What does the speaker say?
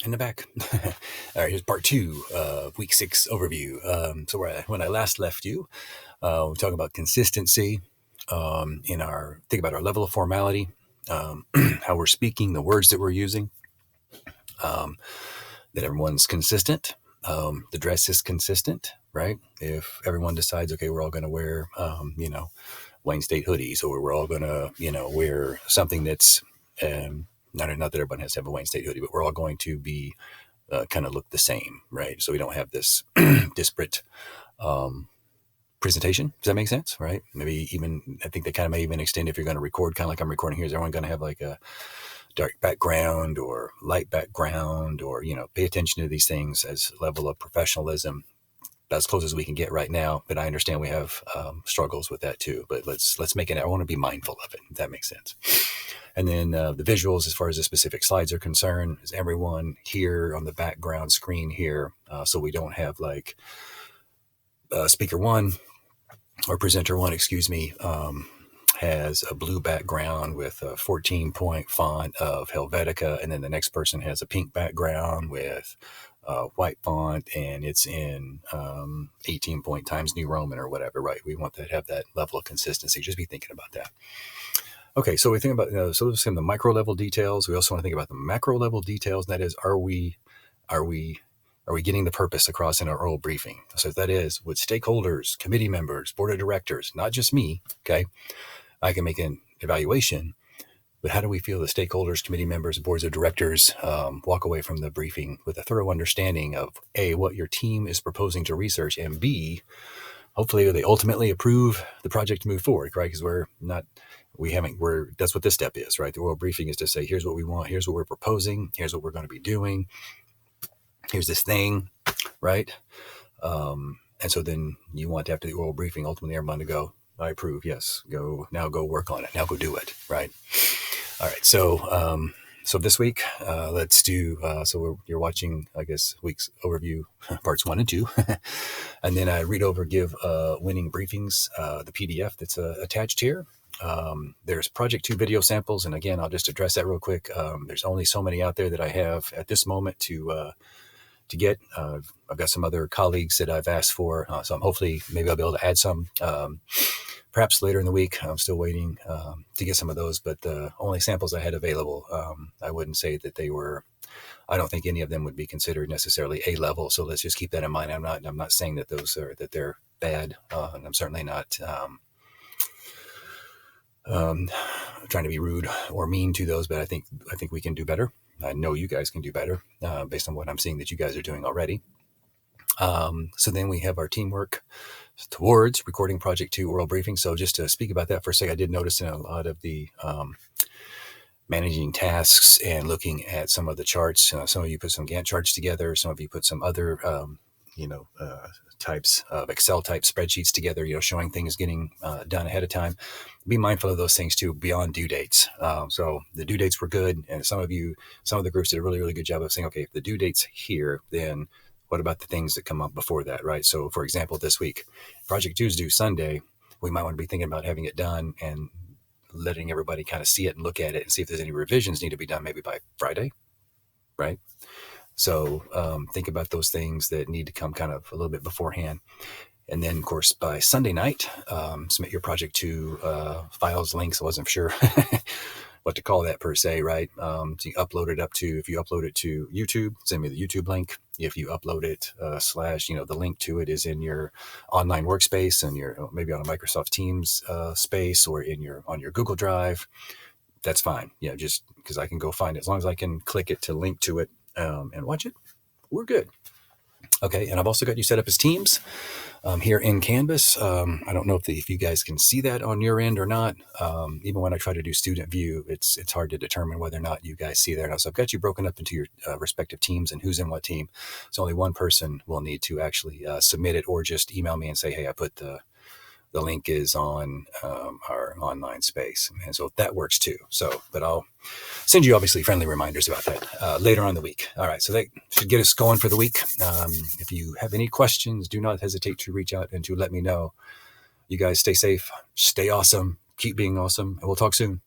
in the back. All right, here's part 2 of week 6 overview. When I last left you, we're talking about consistency think about our level of formality, how we're speaking, the words that we're using, that everyone's consistent. The dress is consistent, right? If everyone decides, okay, we're all going to wear, Wayne State hoodies, or we're all going to, wear something that's, not that everyone has to have a Wayne State hoodie, but we're all going to be kind of look the same, right? So we don't have this disparate presentation. Does that make sense? Right? Maybe even, I think they kind of may even extend if you're going to record, kind of like I'm recording here. Is everyone going to have like a dark background or light background, or, pay attention to these things as level of professionalism, as close as we can get right now. But I understand we have struggles with that too, but let's make it, I want to be mindful of it, if that makes sense. And then the visuals, as far as the specific slides are concerned, is everyone here on the background screen here. So we don't have like speaker one or presenter one, has a blue background with a 14-point font of Helvetica, and then the next person has a pink background with white font, and it's in 18-point Times New Roman or whatever, right? We want to have that level of consistency. Just be thinking about that. Okay, so we think about, so let's the micro level details. We also want to think about the macro level details, and that is, are we getting the purpose across in our oral briefing? So that is, with stakeholders, committee members, board of directors, not just me, okay? I can make an evaluation, but how do we feel the stakeholders, committee members, boards of directors walk away from the briefing with a thorough understanding of A, what your team is proposing to research, and B, hopefully they ultimately approve the project to move forward, right? Because that's what this step is, right? The oral briefing is to say, here's what we want, here's what we're proposing, here's what we're going to be doing, here's this thing, right? And so then you want, after the oral briefing, ultimately everyone to go, I approve, yes, go work on it, now go do it, right? All right, so this week, let's do, you're watching, I guess, week's overview, parts 1 and 2, and then I give winning briefings, the PDF that's attached here. There's Project 2 video samples, and again, I'll just address that real quick. There's only so many out there that I have at this moment to get. I've got some other colleagues that I've asked for, so hopefully maybe I'll be able to add some perhaps later in the week. I'm still waiting to get some of those, but the only samples I had available, I wouldn't say that they were, I don't think any of them would be considered necessarily A level, so let's just keep that in mind. I'm not saying that they're bad, and I'm certainly not trying to be rude or mean to those, but I think we can do better. I know you guys can do better based on what I'm seeing that you guys are doing already. So then we have our teamwork towards recording Project 2 oral briefing. So just to speak about that for a second, I did notice in a lot of the managing tasks and looking at some of the charts, some of you put some Gantt charts together, some of you put some other types of Excel type spreadsheets together, showing things getting done ahead of time. Be mindful of those things too, beyond due dates. So the due dates were good, and some of the groups did a really, really good job of saying, okay, if the due date's here, then what about the things that come up before that, right? So for example, this week, Project 2 is due Sunday. We might want to be thinking about having it done and letting everybody kind of see it and look at it and see if there's any revisions need to be done maybe by Friday, right? So think about those things that need to come kind of a little bit beforehand. And then, of course, by Sunday night, submit your Project 2 files, links. I wasn't sure what to call that per se, right? So you upload it if you upload it to YouTube, send me the YouTube link. If you upload it the link to it is in your online workspace and your maybe on a Microsoft Teams space or on your Google Drive, that's fine. Just because I can go find it. As long as I can click it to link to it and watch it, we're good. Okay, and I've also got you set up as teams here in Canvas. I don't know if you guys can see that on your end or not. Even when I try to do student view, it's hard to determine whether or not you guys see there. Now, so I've got you broken up into your respective teams and who's in what team. So only one person will need to actually submit it, or just email me and say, hey, I put the link is on our online space. And so that works too. So, but I'll send you obviously friendly reminders about that later on in the week. All right. So that should get us going for the week. If you have any questions, do not hesitate to reach out and to let me know. You guys stay safe, stay awesome, keep being awesome, and we'll talk soon.